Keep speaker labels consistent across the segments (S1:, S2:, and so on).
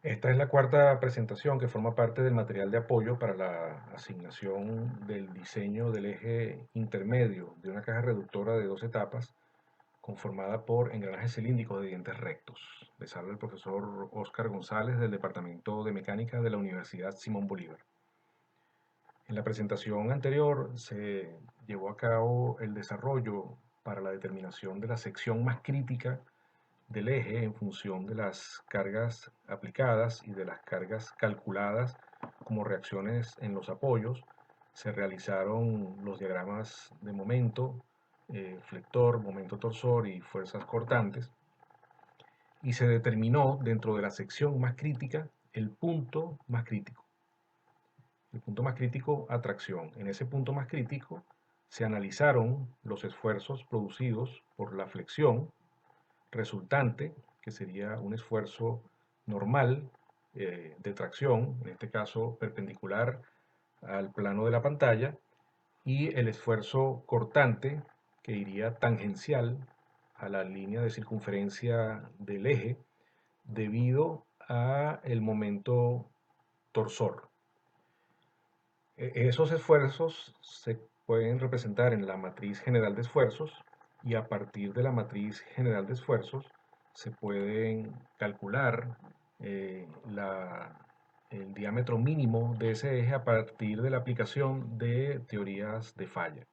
S1: Esta es la cuarta presentación que forma parte del material de apoyo para la asignación del diseño del eje intermedio de una caja reductora de dos etapas conformada por engranajes cilíndricos de dientes rectos. Les habla el profesor Óscar González del Departamento de Mecánica de la Universidad Simón Bolívar. En la presentación anterior se llevó a cabo el desarrollo para la determinación de la sección más crítica del eje en función de las cargas aplicadas y de las cargas calculadas como reacciones en los apoyos. Se realizaron los diagramas de momento, flector, momento torsor y fuerzas cortantes, y se determinó dentro de la sección más crítica el punto más crítico. El punto más crítico, atracción. En ese punto más crítico se analizaron los esfuerzos producidos por la flexión resultante, que sería un esfuerzo normal de tracción, en este caso perpendicular al plano de la pantalla, y el esfuerzo cortante, que iría tangencial a la línea de circunferencia del eje, debido a el momento torsor. Esos esfuerzos se pueden representar en la matriz general de esfuerzos y a partir de la matriz general de esfuerzos se pueden calcular el diámetro mínimo de ese eje a partir de la aplicación de teorías de falla.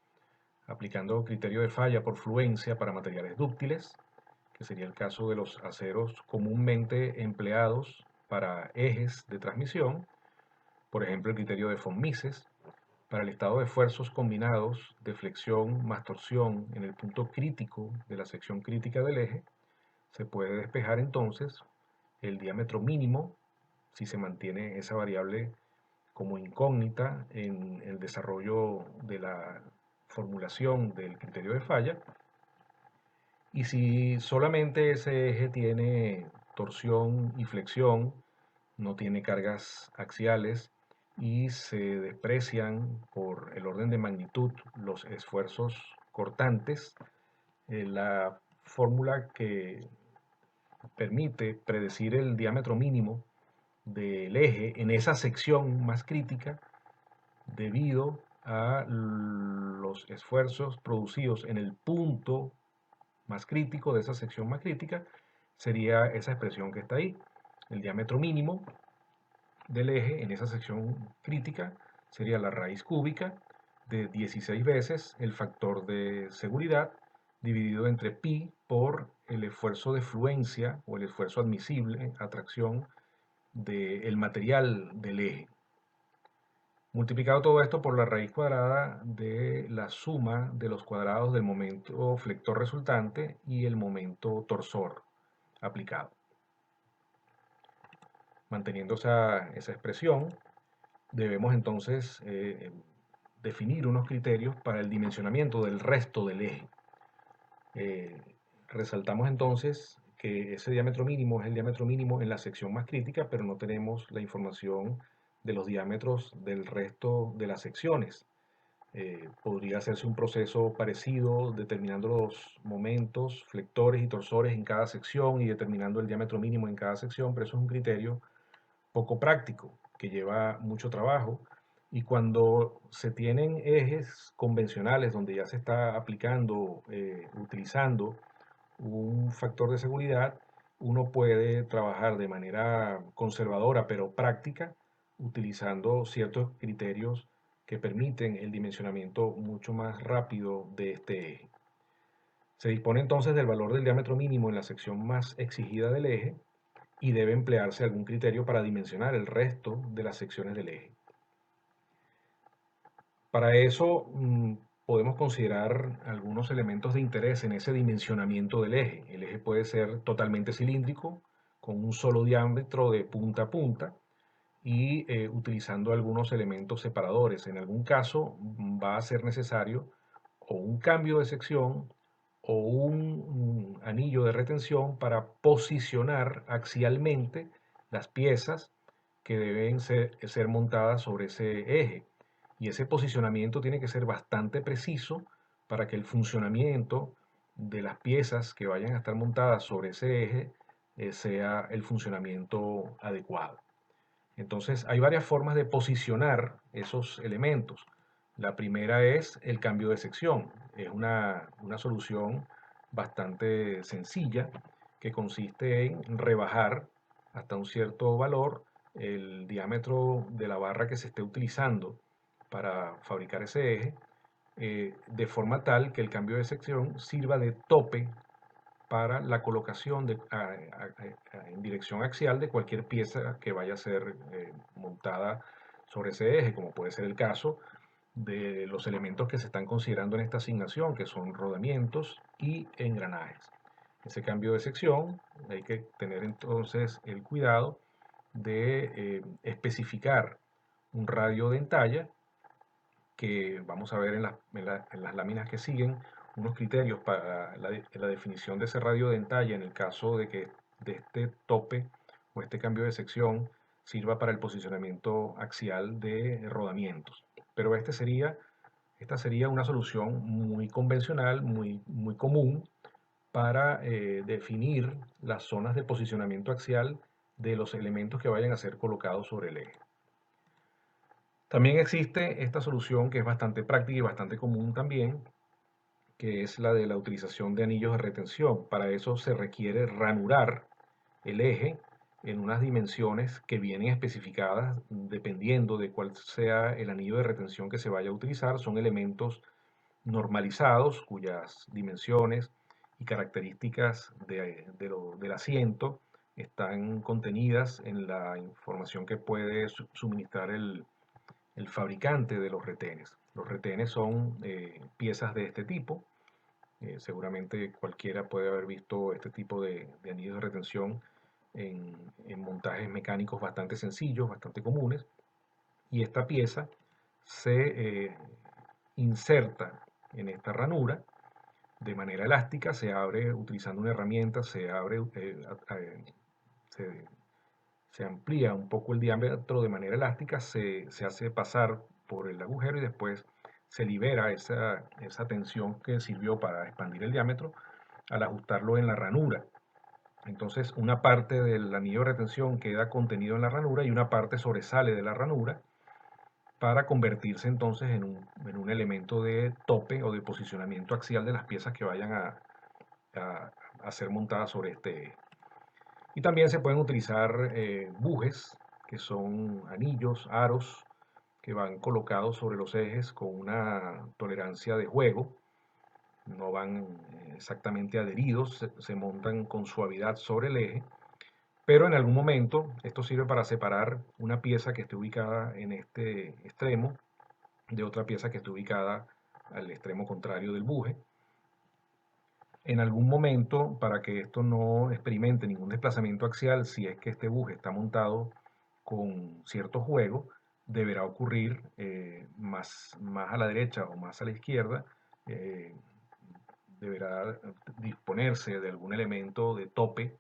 S1: Aplicando criterio de falla por fluencia para materiales dúctiles, que sería el caso de los aceros comúnmente empleados para ejes de transmisión, por ejemplo el criterio de von Mises, para el estado de esfuerzos combinados de flexión más torsión en el punto crítico de la sección crítica del eje, se puede despejar entonces el diámetro mínimo si se mantiene esa variable como incógnita en el desarrollo de la formulación del criterio de falla. Y si solamente ese eje tiene torsión y flexión, no tiene cargas axiales y se desprecian por el orden de magnitud los esfuerzos cortantes, la fórmula que permite predecir el diámetro mínimo del eje en esa sección más crítica debido a los esfuerzos producidos en el punto más crítico de esa sección más crítica, sería esa expresión que está ahí. El diámetro mínimo del eje en esa sección crítica sería la raíz cúbica de 16 veces el factor de seguridad dividido entre pi por el esfuerzo de fluencia o el esfuerzo admisible, atracción del material del eje. Multiplicado todo esto por la raíz cuadrada de la suma de los cuadrados del momento flector resultante y el momento torsor aplicado. Manteniendo esa expresión, debemos entonces definir unos criterios para el dimensionamiento del resto del eje. Eh, Resaltamos entonces que ese diámetro mínimo es el diámetro mínimo en la sección más crítica, pero no tenemos la información de los diámetros del resto de las secciones. Podría hacerse un proceso parecido determinando los momentos, flectores y torsores en cada sección y determinando el diámetro mínimo en cada sección, pero eso es un criterio poco práctico, que lleva mucho trabajo. Y cuando se tienen ejes convencionales donde ya se está aplicando, utilizando un factor de seguridad, uno puede trabajar de manera conservadora pero práctica, utilizando ciertos criterios que permiten el dimensionamiento mucho más rápido de este eje. Se dispone entonces del valor del diámetro mínimo en la sección más exigida del eje y debe emplearse algún criterio para dimensionar el resto de las secciones del eje. Para eso podemos considerar algunos elementos de interés en ese dimensionamiento del eje. El eje puede ser totalmente cilíndrico, con un solo diámetro de punta a punta y utilizando algunos elementos separadores. En algún caso va a ser necesario o un cambio de sección o un anillo de retención para posicionar axialmente las piezas que deben ser montadas sobre ese eje. Y ese posicionamiento tiene que ser bastante preciso para que el funcionamiento de las piezas que vayan a estar montadas sobre ese eje sea el funcionamiento adecuado. Entonces, hay varias formas de posicionar esos elementos. La primera es el cambio de sección. Es una solución bastante sencilla que consiste en rebajar hasta un cierto valor el diámetro de la barra que se esté utilizando para fabricar ese eje, de forma tal que el cambio de sección sirva de tope para la colocación en dirección axial de cualquier pieza que vaya a ser montada sobre ese eje, como puede ser el caso de los elementos que se están considerando en esta asignación, que son rodamientos y engranajes. Ese cambio de sección hay que tener entonces el cuidado de especificar un radio de entalla que vamos a ver en las láminas que siguen, unos criterios para la definición de ese radio de entalla en el caso de que de este tope o este cambio de sección sirva para el posicionamiento axial de rodamientos. Pero esta sería una solución muy convencional, muy común para definir las zonas de posicionamiento axial de los elementos que vayan a ser colocados sobre el eje. También existe esta solución que es bastante práctica y bastante común también, que es la de la utilización de anillos de retención. Para eso se requiere ranurar el eje en unas dimensiones que vienen especificadas dependiendo de cuál sea el anillo de retención que se vaya a utilizar. Son elementos normalizados cuyas dimensiones y características del asiento están contenidas en la información que puede suministrar el fabricante de los retenes. Los retenes son piezas de este tipo. Seguramente cualquiera puede haber visto este tipo de anillos de retención en montajes mecánicos bastante sencillos, bastante comunes. Y esta pieza se inserta en esta ranura de manera elástica, se abre utilizando una herramienta, se se amplía un poco el diámetro de manera elástica, se hace pasar por el agujero y después se libera esa tensión que sirvió para expandir el diámetro al ajustarlo en la ranura. Entonces una parte del anillo de retención queda contenido en la ranura y una parte sobresale de la ranura para convertirse entonces en un elemento de tope o de posicionamiento axial de las piezas que vayan a, a ser montadas sobre este eje. Y también se pueden utilizar bujes, que son anillos, aros, que van colocados sobre los ejes con una tolerancia de juego. No van exactamente adheridos, se montan con suavidad sobre el eje. Pero en algún momento esto sirve para separar una pieza que esté ubicada en este extremo de otra pieza que esté ubicada al extremo contrario del buje. En algún momento, para que esto no experimente ningún desplazamiento axial, si es que este buje está montado con cierto juego, deberá ocurrir más a la derecha o más a la izquierda, eh, deberá disponerse de algún elemento de tope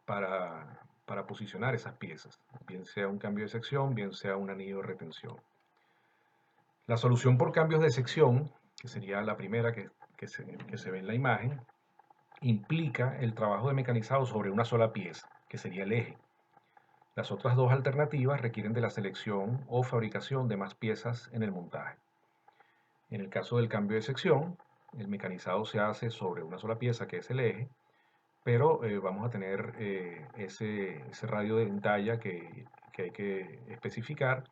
S1: para posicionar esas piezas, bien sea un cambio de sección, bien sea un anillo de retención. La solución por cambios de sección, que sería la primera que se ve en la imagen, implica el trabajo de mecanizado sobre una sola pieza, que sería el eje. Las otras dos alternativas requieren de la selección o fabricación de más piezas en el montaje. En el caso del cambio de sección, el mecanizado se hace sobre una sola pieza, que es el eje, pero vamos a tener ese radio de entalla que hay que especificar.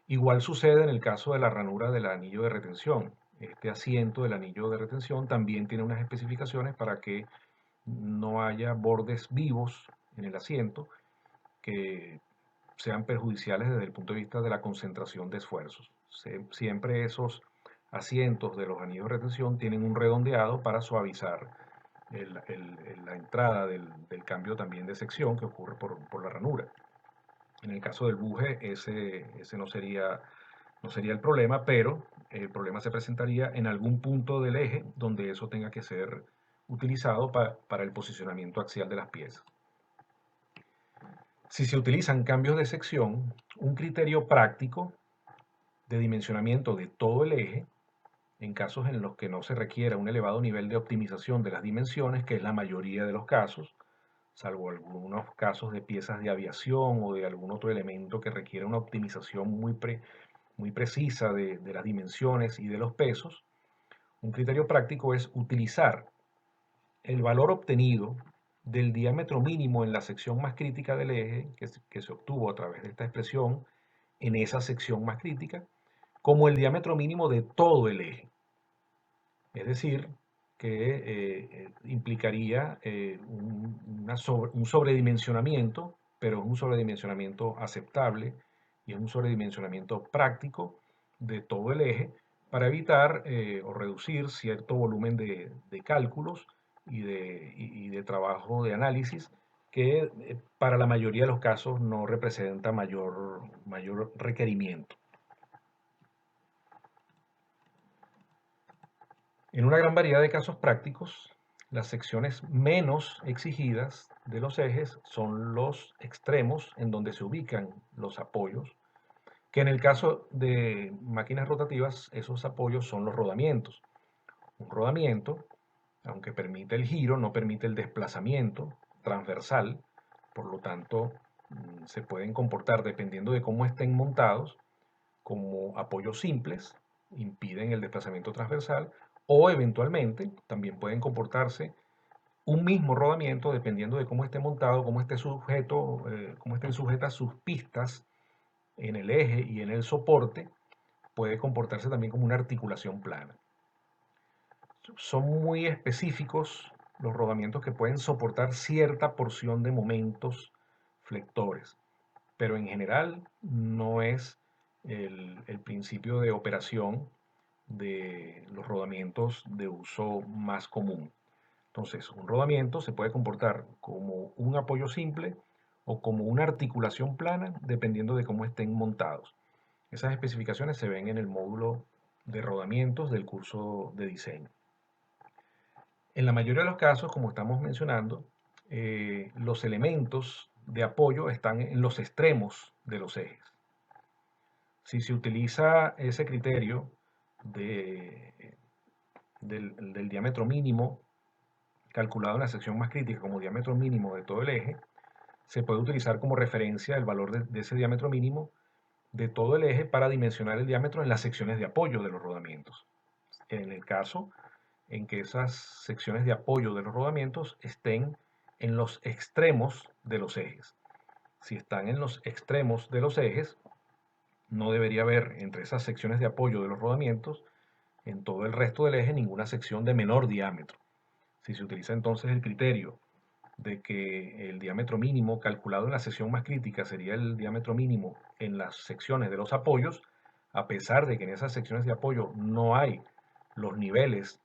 S1: Igual sucede en el caso de la ranura del anillo de retención. Este asiento del anillo de retención también tiene unas especificaciones para que no haya bordes vivos en el asiento que sean perjudiciales desde el punto de vista de la concentración de esfuerzos. Siempre esos asientos de los anillos de retención tienen un redondeado para suavizar la entrada del cambio también de sección que ocurre por la ranura. En el caso del buje, ese no sería el problema, pero el problema se presentaría en algún punto del eje donde eso tenga que ser utilizado para el posicionamiento axial de las piezas. Si se utilizan cambios de sección, un criterio práctico de dimensionamiento de todo el eje, en casos en los que no se requiera un elevado nivel de optimización de las dimensiones, que es la mayoría de los casos, salvo algunos casos de piezas de aviación o de algún otro elemento que requiere una optimización muy precisa de las dimensiones y de los pesos. Un criterio práctico es utilizar el valor obtenido del diámetro mínimo en la sección más crítica del eje, que se obtuvo a través de esta expresión, en esa sección más crítica, como el diámetro mínimo de todo el eje. Es decir, que implicaría un sobredimensionamiento, pero es un sobredimensionamiento aceptable y es un sobredimensionamiento práctico de todo el eje para evitar o reducir cierto volumen de cálculos y de trabajo de análisis que para la mayoría de los casos no representa mayor requerimiento. En una gran variedad de casos prácticos, las secciones menos exigidas de los ejes son los extremos en donde se ubican los apoyos, que en el caso de máquinas rotativas, esos apoyos son los rodamientos. Un rodamiento, aunque permite el giro, no permite el desplazamiento transversal, por lo tanto, se pueden comportar, dependiendo de cómo estén montados, como apoyos simples, impiden el desplazamiento transversal, o eventualmente también pueden comportarse un mismo rodamiento dependiendo de cómo esté montado, cómo esté sujeto, cómo estén sujetas sus pistas en el eje y en el soporte, puede comportarse también como una articulación plana. Son muy específicos los rodamientos que pueden soportar cierta porción de momentos flectores, pero en general no es el principio de operación de los rodamientos de uso más común. Entonces, un rodamiento se puede comportar como un apoyo simple o como una articulación plana, dependiendo de cómo estén montados. Esas especificaciones se ven en el módulo de rodamientos del curso de diseño. En la mayoría de los casos, como estamos mencionando, los elementos de apoyo están en los extremos de los ejes. Si se utiliza ese criterio del diámetro mínimo calculado en la sección más crítica como diámetro mínimo de todo el eje, se puede utilizar como referencia el valor de ese diámetro mínimo de todo el eje para dimensionar el diámetro en las secciones de apoyo de los rodamientos. En el caso en que esas secciones de apoyo de los rodamientos estén en los extremos de los ejes. Si están en los extremos de los ejes, no debería haber entre esas secciones de apoyo de los rodamientos en todo el resto del eje ninguna sección de menor diámetro. Si se utiliza entonces el criterio de que el diámetro mínimo calculado en la sección más crítica sería el diámetro mínimo en las secciones de los apoyos, a pesar de que en esas secciones de apoyo no hay los niveles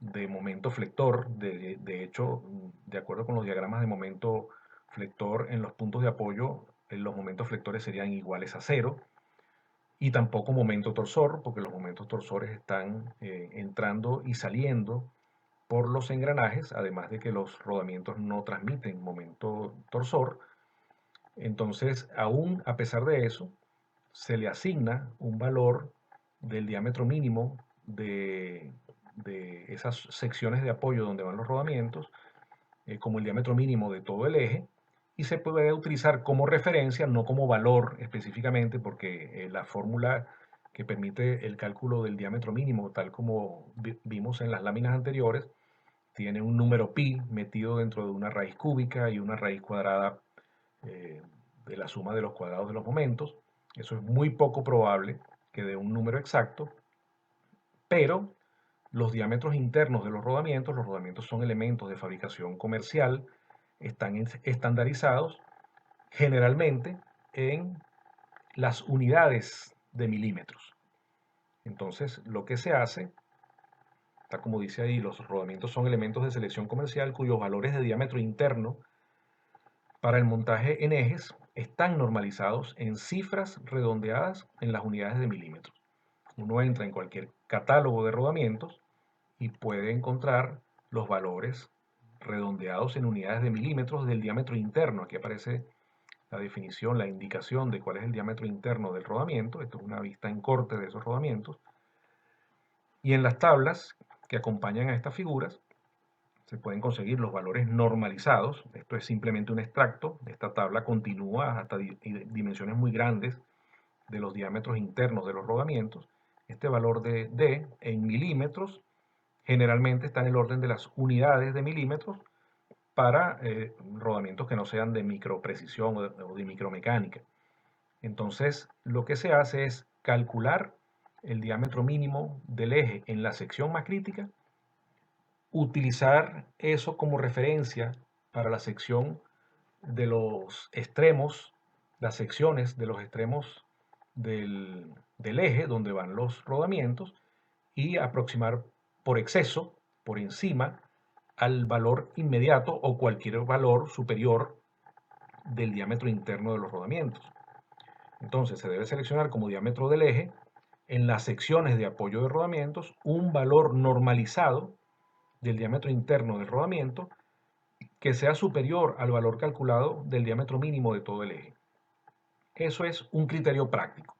S1: de momento flector, de hecho, de acuerdo con los diagramas de momento flector en los puntos de apoyo, los momentos flectores serían iguales a cero, y tampoco momento torsor, porque los momentos torsores están entrando y saliendo por los engranajes, además de que los rodamientos no transmiten momento torsor. Entonces, aún a pesar de eso, se le asigna un valor del diámetro mínimo de esas secciones de apoyo donde van los rodamientos, como el diámetro mínimo de todo el eje, y se puede utilizar como referencia, no como valor específicamente, porque la fórmula que permite el cálculo del diámetro mínimo, tal como vimos en las láminas anteriores, tiene un número pi metido dentro de una raíz cúbica y una raíz cuadrada eh, de la suma de los cuadrados de los momentos. Eso es muy poco probable que dé un número exacto, pero los diámetros internos de los rodamientos son elementos de fabricación comercial, están estandarizados generalmente en las unidades de milímetros. Entonces, lo que se hace, tal como dice ahí, los rodamientos son elementos de selección comercial cuyos valores de diámetro interno para el montaje en ejes están normalizados en cifras redondeadas en las unidades de milímetros. Uno entra en cualquier catálogo de rodamientos y puede encontrar los valores redondeados en unidades de milímetros del diámetro interno. Aquí aparece la definición, la indicación de cuál es el diámetro interno del rodamiento. Esto es una vista en corte de esos rodamientos. Y en las tablas que acompañan a estas figuras se pueden conseguir los valores normalizados. Esto es simplemente un extracto. Esta tabla continúa hasta dimensiones muy grandes de los diámetros internos de los rodamientos. Este valor de D en milímetros generalmente está en el orden de las unidades de milímetros para rodamientos que no sean de microprecisión o de micromecánica. Entonces, lo que se hace es calcular el diámetro mínimo del eje en la sección más crítica, utilizar eso como referencia para la sección de los extremos, las secciones de los extremos del eje donde van los rodamientos y aproximar por exceso, por encima, al valor inmediato o cualquier valor superior del diámetro interno de los rodamientos. Entonces se debe seleccionar como diámetro del eje en las secciones de apoyo de rodamientos un valor normalizado del diámetro interno del rodamiento que sea superior al valor calculado del diámetro mínimo de todo el eje. Eso es un criterio práctico.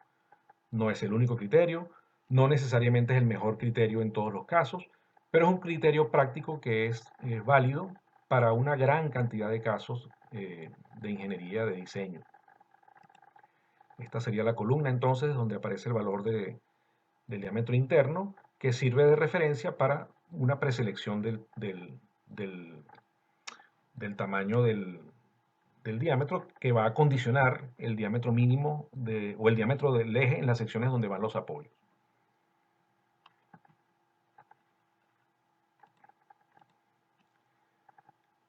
S1: No es el único criterio, no necesariamente es el mejor criterio en todos los casos, pero es un criterio práctico que es válido para una gran cantidad de casos de ingeniería de diseño. Esta sería la columna entonces donde aparece el valor del diámetro interno que sirve de referencia para una preselección del tamaño del diámetro que va a condicionar el diámetro mínimo o el diámetro del eje en las secciones donde van los apoyos.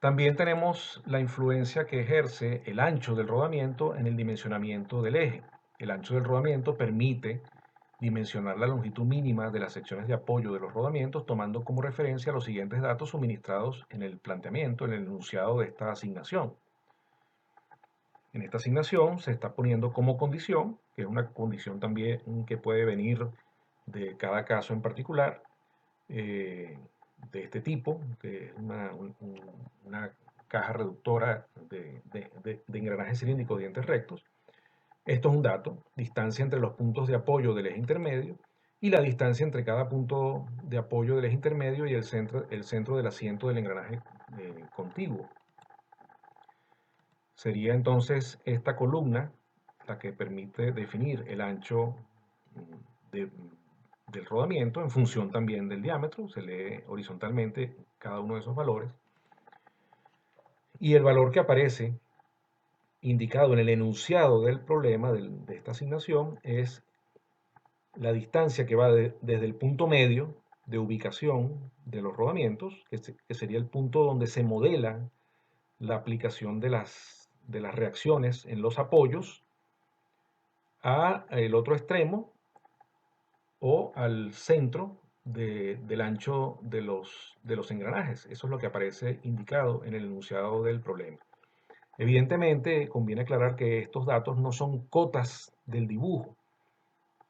S1: También tenemos la influencia que ejerce el ancho del rodamiento en el dimensionamiento del eje. El ancho del rodamiento permite dimensionar la longitud mínima de las secciones de apoyo de los rodamientos tomando como referencia los siguientes datos suministrados en el planteamiento, en el enunciado de esta asignación. En esta asignación se está poniendo como condición, que es una condición también que puede venir de cada caso en particular, de este tipo, que es una caja reductora de engranajes cilíndricos de dientes rectos. Esto es un dato, distancia entre los puntos de apoyo del eje intermedio y la distancia entre cada punto de apoyo del eje intermedio y el centro del asiento del engranaje contiguo. Sería entonces esta columna la que permite definir el ancho del rodamiento en función también del diámetro. Se lee horizontalmente cada uno de esos valores. Y el valor que aparece indicado en el enunciado del problema de esta asignación es la distancia que va desde el punto medio de ubicación de los rodamientos, que sería el punto donde se modela la aplicación de las reacciones en los apoyos, a el otro extremo o al centro del ancho de los engranajes. Eso es lo que aparece indicado en el enunciado del problema. Evidentemente, conviene aclarar que estos datos no son cotas del dibujo.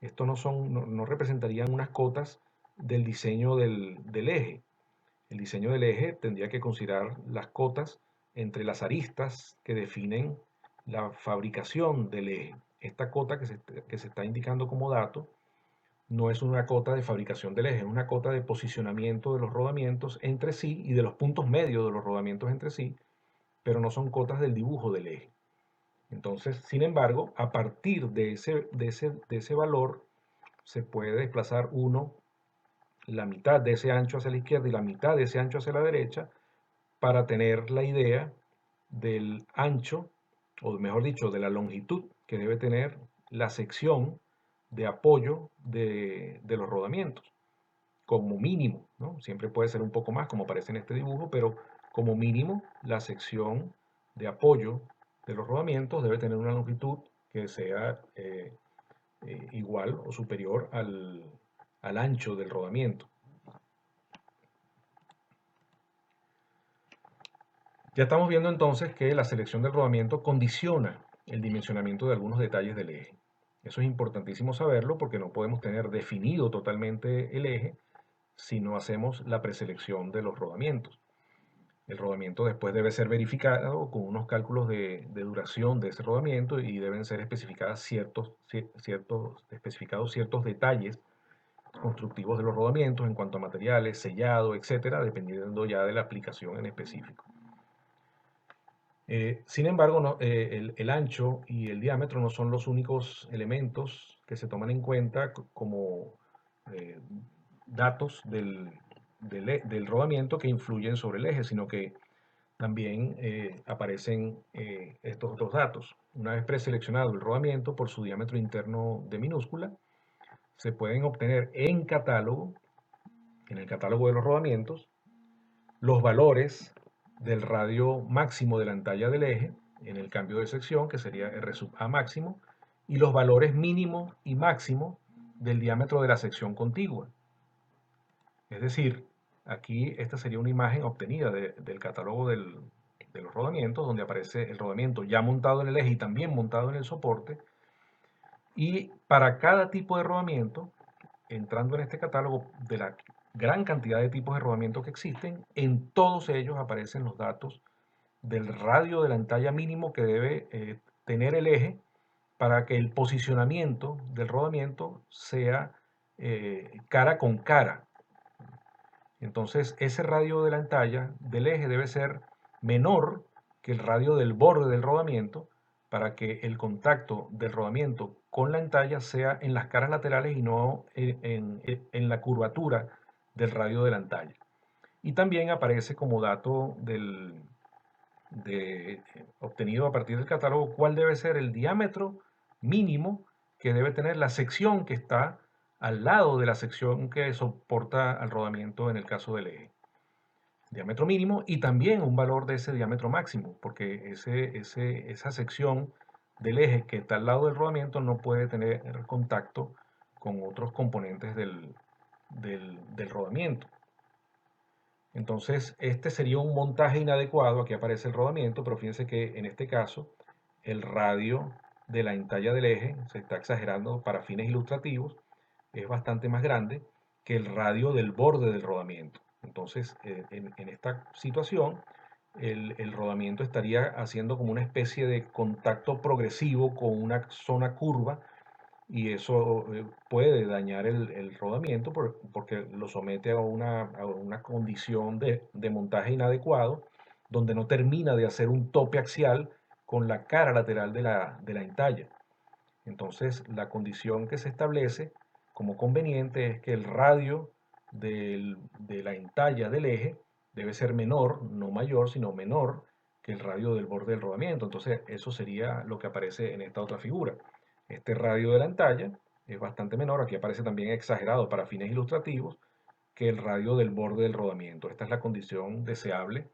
S1: Esto no representarían unas cotas del diseño del eje. El diseño del eje tendría que considerar las cotas entre las aristas que definen la fabricación del eje. Esta cota que se está indicando como dato no es una cota de fabricación del eje, es una cota de posicionamiento de los rodamientos entre sí y de los puntos medios de los rodamientos entre sí, pero no son cotas del dibujo del eje. Entonces, sin embargo, a partir de ese valor se puede desplazar la mitad de ese ancho hacia la izquierda y la mitad de ese ancho hacia la derecha para tener la idea del ancho, o mejor dicho, de la longitud que debe tener la sección de apoyo de los rodamientos, como mínimo, ¿no? Siempre puede ser un poco más, como aparece en este dibujo, pero como mínimo la sección de apoyo de los rodamientos debe tener una longitud que sea igual o superior al ancho del rodamiento. Ya estamos viendo entonces que la selección del rodamiento condiciona el dimensionamiento de algunos detalles del eje. Eso es importantísimo saberlo porque no podemos tener definido totalmente el eje si no hacemos la preselección de los rodamientos. El rodamiento después debe ser verificado con unos cálculos de duración de ese rodamiento y deben ser especificados ciertos detalles constructivos de los rodamientos en cuanto a materiales, sellado, etcétera, dependiendo ya de la aplicación en específico. Sin embargo, el ancho y el diámetro no son los únicos elementos que se toman en cuenta como eh, datos del rodamiento que influyen sobre el eje, sino que también aparecen estos otros datos. Una vez preseleccionado el rodamiento por su diámetro interno de minúscula, se pueden obtener en el catálogo de los rodamientos, los valores del radio máximo de la entalla del eje en el cambio de sección, que sería R sub A máximo, y los valores mínimo y máximo del diámetro de la sección contigua. Es decir, aquí esta sería una imagen obtenida del catálogo de los rodamientos, donde aparece el rodamiento ya montado en el eje y también montado en el soporte. Y para cada tipo de rodamiento, entrando en este catálogo de la gran cantidad de tipos de rodamiento que existen, en todos ellos aparecen los datos del radio de la entalla mínimo que debe tener el eje para que el posicionamiento del rodamiento sea cara con cara. Entonces, ese radio de la entalla del eje debe ser menor que el radio del borde del rodamiento para que el contacto del rodamiento con la entalla sea en las caras laterales y no en la curvatura del radio de la entalla. Y también aparece como dato obtenido a partir del catálogo cuál debe ser el diámetro mínimo que debe tener la sección que está al lado de la sección que soporta al rodamiento en el caso del eje. Diámetro mínimo y también un valor de ese diámetro máximo, porque esa sección del eje que está al lado del rodamiento no puede tener contacto con otros componentes del rodamiento. Entonces, este sería un montaje inadecuado. Aquí aparece el rodamiento, pero fíjense que en este caso el radio de la entalla del eje se está exagerando para fines ilustrativos, es bastante más grande que el radio del borde del rodamiento. Entonces, en esta situación, el rodamiento estaría haciendo como una especie de contacto progresivo con una zona curva y eso puede dañar el rodamiento porque lo somete a una condición de montaje inadecuado, donde no termina de hacer un tope axial con la cara lateral de la entalla. Entonces, la condición que se establece como conveniente es que el radio de la entalla del eje debe ser menor, no mayor, sino menor que el radio del borde del rodamiento. Entonces, eso sería lo que aparece en esta otra figura. Este radio de la entalla es bastante menor, aquí aparece también exagerado para fines ilustrativos, que el radio del borde del rodamiento. Esta es la condición deseable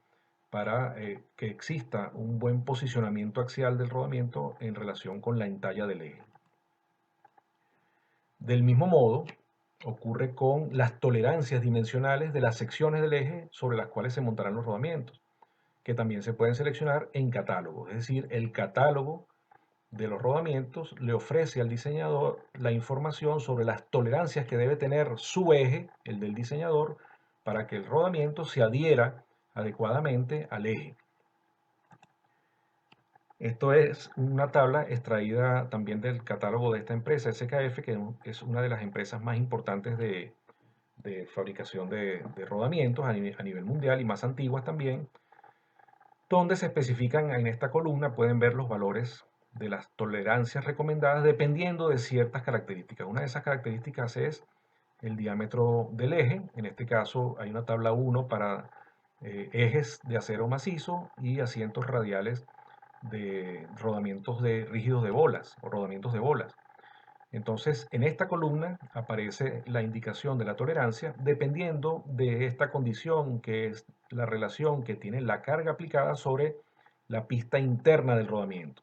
S1: para que exista un buen posicionamiento axial del rodamiento en relación con la entalla del eje. Del mismo modo, ocurre con las tolerancias dimensionales de las secciones del eje sobre las cuales se montarán los rodamientos, que también se pueden seleccionar en catálogo. Es decir, el catálogo de los rodamientos le ofrece al diseñador la información sobre las tolerancias que debe tener su eje, el del diseñador, para que el rodamiento se adhiera adecuadamente al eje. Esto es una tabla extraída también del catálogo de esta empresa, SKF, que es una de las empresas más importantes de fabricación de rodamientos a nivel mundial y más antiguas también, donde se especifican en esta columna, pueden ver los valores de las tolerancias recomendadas dependiendo de ciertas características. Una de esas características es el diámetro del eje. En este caso hay una tabla 1 para ejes de acero macizo y asientos radiales de rodamientos rígidos de bolas o rodamientos de bolas. Entonces, en esta columna aparece la indicación de la tolerancia dependiendo de esta condición, que es la relación que tiene la carga aplicada sobre la pista interna del rodamiento.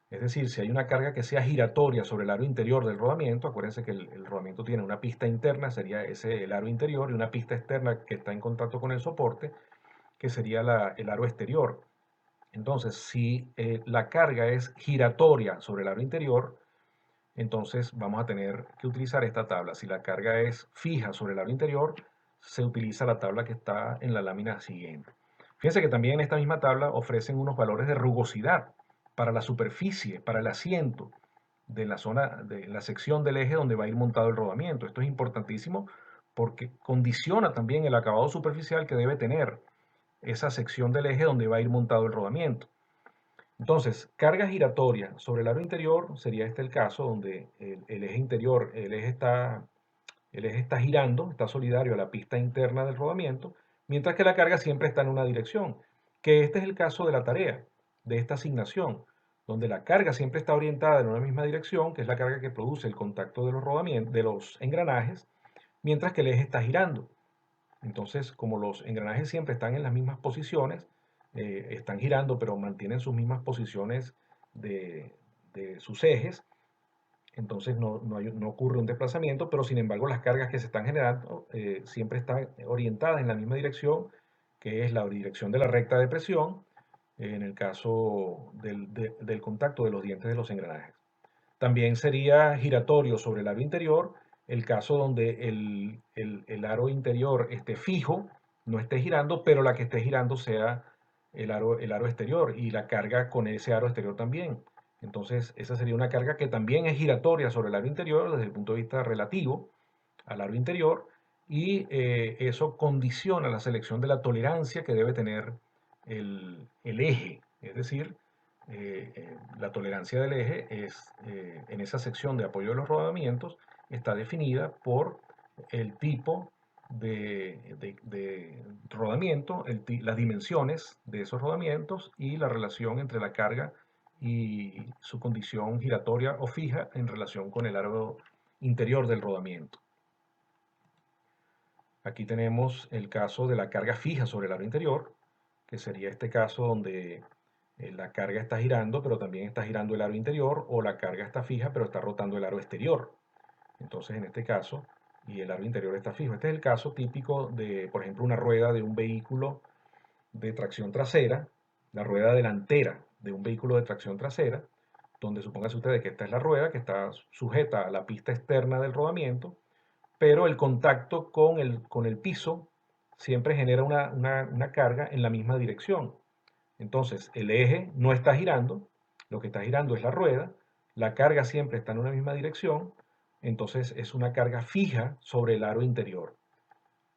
S1: Es decir, si hay una carga que sea giratoria sobre el aro interior del rodamiento, acuérdense que el rodamiento tiene una pista interna, sería ese el aro interior, y una pista externa que está en contacto con el soporte, que sería el aro exterior. Entonces, si la carga es giratoria sobre el aro interior, entonces vamos a tener que utilizar esta tabla. Si la carga es fija sobre el aro interior, se utiliza la tabla que está en la lámina siguiente. Fíjense que también en esta misma tabla ofrecen unos valores de rugosidad para la superficie, para el asiento, de la zona, de la sección del eje donde va a ir montado el rodamiento. Esto es importantísimo porque condiciona también el acabado superficial que debe tener esa sección del eje donde va a ir montado el rodamiento. Entonces, carga giratoria sobre el aro interior sería este el caso donde el eje interior, el eje está girando, está solidario a la pista interna del rodamiento, mientras que la carga siempre está en una dirección, que este es el caso de la tarea, de esta asignación, donde la carga siempre está orientada en una misma dirección, que es la carga que produce el contacto de los rodamientos, de los engranajes, mientras que el eje está girando. Entonces, como los engranajes siempre están en las mismas posiciones, están girando, pero mantienen sus mismas posiciones de, de sus ejes, entonces no ocurre un desplazamiento, pero sin embargo las cargas que se están generando siempre están orientadas en la misma dirección, que es la dirección de la recta de presión, en el caso del contacto de los dientes de los engranajes. También sería giratorio sobre el aro interior el caso donde el aro interior esté fijo, no esté girando, pero la que esté girando sea el aro exterior y la carga con ese aro exterior también. Entonces, esa sería una carga que también es giratoria sobre el aro interior desde el punto de vista relativo al aro interior y eso condiciona la selección de la tolerancia que debe tener el eje, es decir, la tolerancia del eje es, en esa sección de apoyo de los rodamientos, está definida por el tipo de rodamiento, las dimensiones de esos rodamientos y la relación entre la carga y su condición giratoria o fija en relación con el aro interior del rodamiento. Aquí tenemos el caso de la carga fija sobre el aro interior, que sería este caso donde la carga está girando, pero también está girando el aro interior, o la carga está fija, pero está rotando el aro exterior. Entonces, en este caso, y el aro interior está fijo. Este es el caso típico de, por ejemplo, una rueda de un vehículo de tracción trasera, la rueda delantera de un vehículo de tracción trasera, donde supónganse ustedes que esta es la rueda que está sujeta a la pista externa del rodamiento, pero el contacto con el piso siempre genera una carga en la misma dirección. Entonces, el eje no está girando, lo que está girando es la rueda, la carga siempre está en una misma dirección, entonces es una carga fija sobre el aro interior.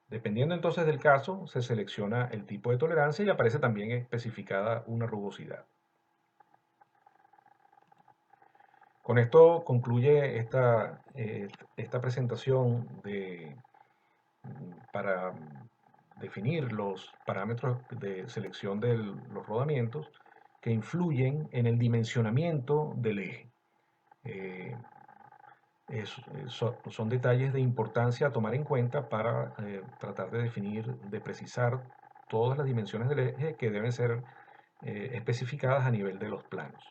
S1: Dependiendo entonces del caso, se selecciona el tipo de tolerancia y aparece también especificada una rugosidad. Con esto concluye esta presentación para definir los parámetros de selección de los rodamientos que influyen en el dimensionamiento del eje. Eh, son detalles de importancia a tomar en cuenta para tratar de definir, de precisar todas las dimensiones del eje que deben ser especificadas a nivel de los planos.